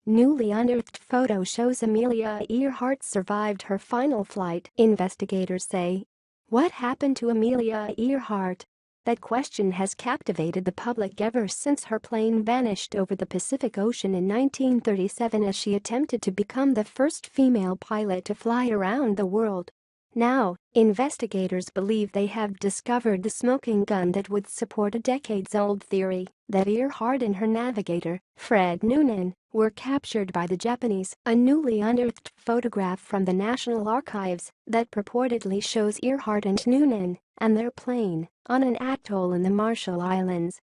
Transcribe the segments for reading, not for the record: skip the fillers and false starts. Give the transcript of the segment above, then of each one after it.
Newly unearthed photo shows Amelia Earhart survived her final flight, investigators say. What happened to Amelia Earhart? That question has captivated the public ever since her plane vanished over the Pacific Ocean in 1937 as she attempted to become the first female pilot to fly around the world. Now, investigators believe they have discovered the smoking gun that would support a decades-old theory that Earhart and her navigator, Fred Noonan, were captured by the Japanese. A newly unearthed photograph from the National Archives that purportedly shows Earhart and Noonan and their plane on an atoll in the Marshall Islands.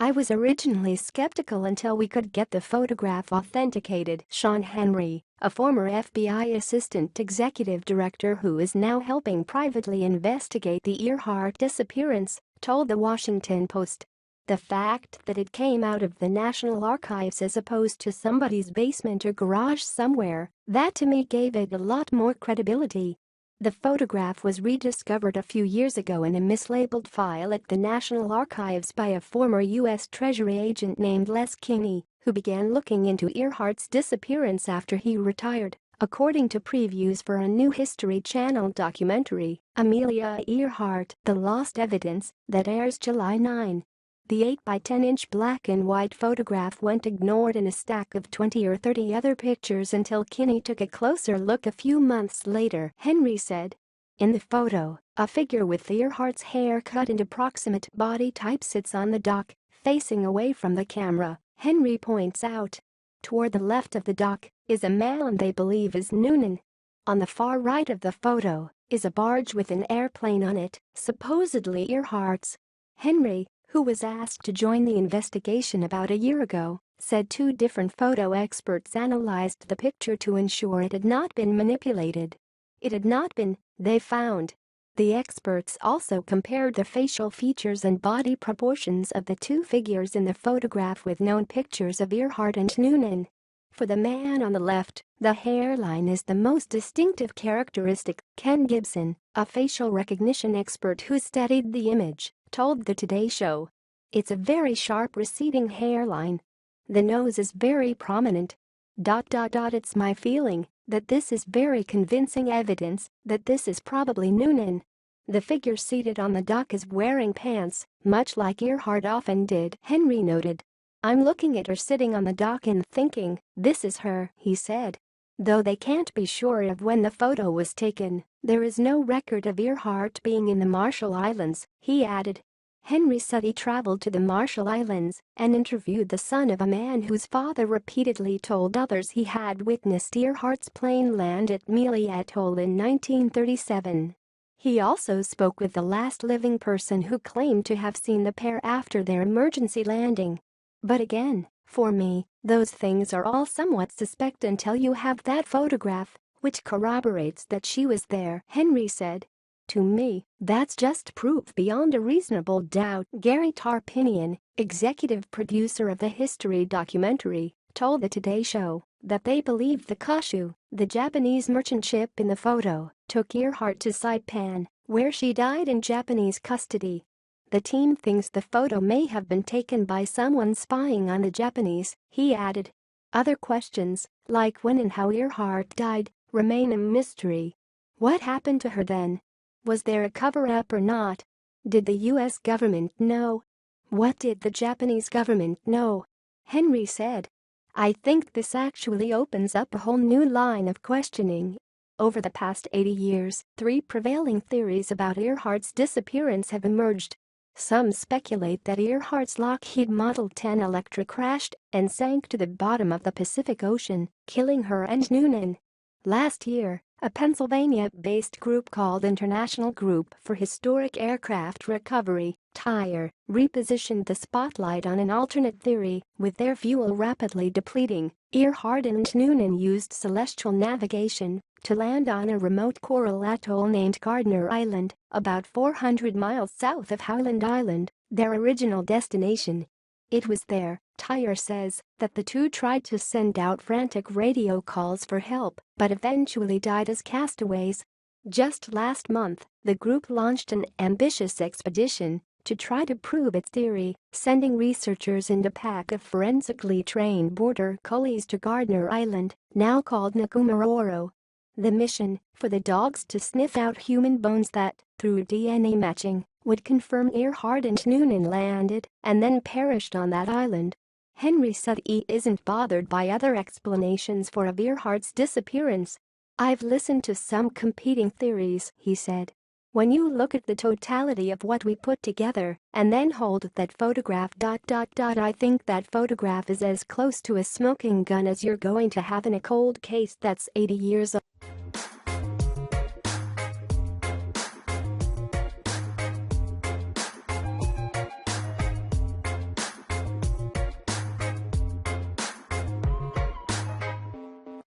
I was originally skeptical until we could get the photograph authenticated. Sean Henry, a former FBI assistant executive director who is now helping privately investigate the Earhart disappearance, told the Washington Post. The fact that it came out of the National Archives as opposed to somebody's basement or garage somewhere, that to me gave it a lot more credibility. The photograph was rediscovered a few years ago in a mislabeled file at the National Archives by a former U.S. Treasury agent named Les Kinney, who began looking into Earhart's disappearance after he retired, according to previews for a new History Channel documentary, Amelia Earhart: The Lost Evidence, that airs July 9. The 8x10-inch black and white photograph went ignored in a stack of 20 or 30 other pictures until Kinney took a closer look a few months later, Henry said. In the photo, a figure with Earhart's hair cut into approximate body type sits on the dock, facing away from the camera, Henry points out. Toward the left of the dock is a man they believe is Noonan. On the far right of the photo is a barge with an airplane on it, supposedly Earhart's. Henry, who was asked to join the investigation about a year ago, said 2 different photo experts analyzed the picture to ensure it had not been manipulated. It had not been, they found. The experts also compared the facial features and body proportions of the 2 figures in the photograph with known pictures of Earhart and Noonan. For the man on the left, the hairline is the most distinctive characteristic, Ken Gibson, a facial recognition expert who studied the image, told the Today Show. It's a very sharp receding hairline. The nose is very prominent. It's my feeling that this is very convincing evidence that this is probably Noonan. The figure seated on the dock is wearing pants, much like Earhart often did, Henry noted. I'm looking at her sitting on the dock and thinking, this is her, he said. Though they can't be sure of when the photo was taken, there is no record of Earhart being in the Marshall Islands, he added. Henry said he traveled to the Marshall Islands and interviewed the son of a man whose father repeatedly told others he had witnessed Earhart's plane land at Amelia Atoll in 1937. He also spoke with the last living person who claimed to have seen the pair after their emergency landing. But again, for me, those things are all somewhat suspect until you have that photograph, which corroborates that she was there, Henry said. To me, that's just proof beyond a reasonable doubt. Gary Tarpinian, executive producer of the History documentary, told the Today Show that they believe the Kashu, the Japanese merchant ship in the photo, took Earhart to Saipan, where she died in Japanese custody. The team thinks the photo may have been taken by someone spying on the Japanese, he added. Other questions, like when and how Earhart died, remain a mystery. What happened to her then? Was there a cover-up or not? Did the U.S. government know? What did the Japanese government know? Henry said. I think this actually opens up a whole new line of questioning. Over the past 80 years, 3 prevailing theories about Earhart's disappearance have emerged. Some speculate that Earhart's Lockheed Model 10 Electra crashed and sank to the bottom of the Pacific Ocean, killing her and Noonan. Last year, a Pennsylvania-based group called International Group for Historic Aircraft Recovery, TIRE, repositioned the spotlight on an alternate theory. With their fuel rapidly depleting, Earhart and Noonan used celestial navigation to land on a remote coral atoll named Gardner Island, about 400 miles south of Howland Island, their original destination. It was there, TIRE says, that the 2 tried to send out frantic radio calls for help, but eventually died as castaways. Just last month, the group launched an ambitious expedition to try to prove its theory, sending researchers and a pack of forensically trained border collies to Gardner Island, now called Nkumaroro. The mission, for the dogs to sniff out human bones that, through DNA matching, would confirm Earhart and Noonan landed and then perished on that island. Henry said he isn't bothered by other explanations for Earhart's disappearance. "I've listened to some competing theories," he said. "When you look at the totality of what we put together and then hold that photograph. I think that photograph is as close to a smoking gun as you're going to have in a cold case that's 80 years old."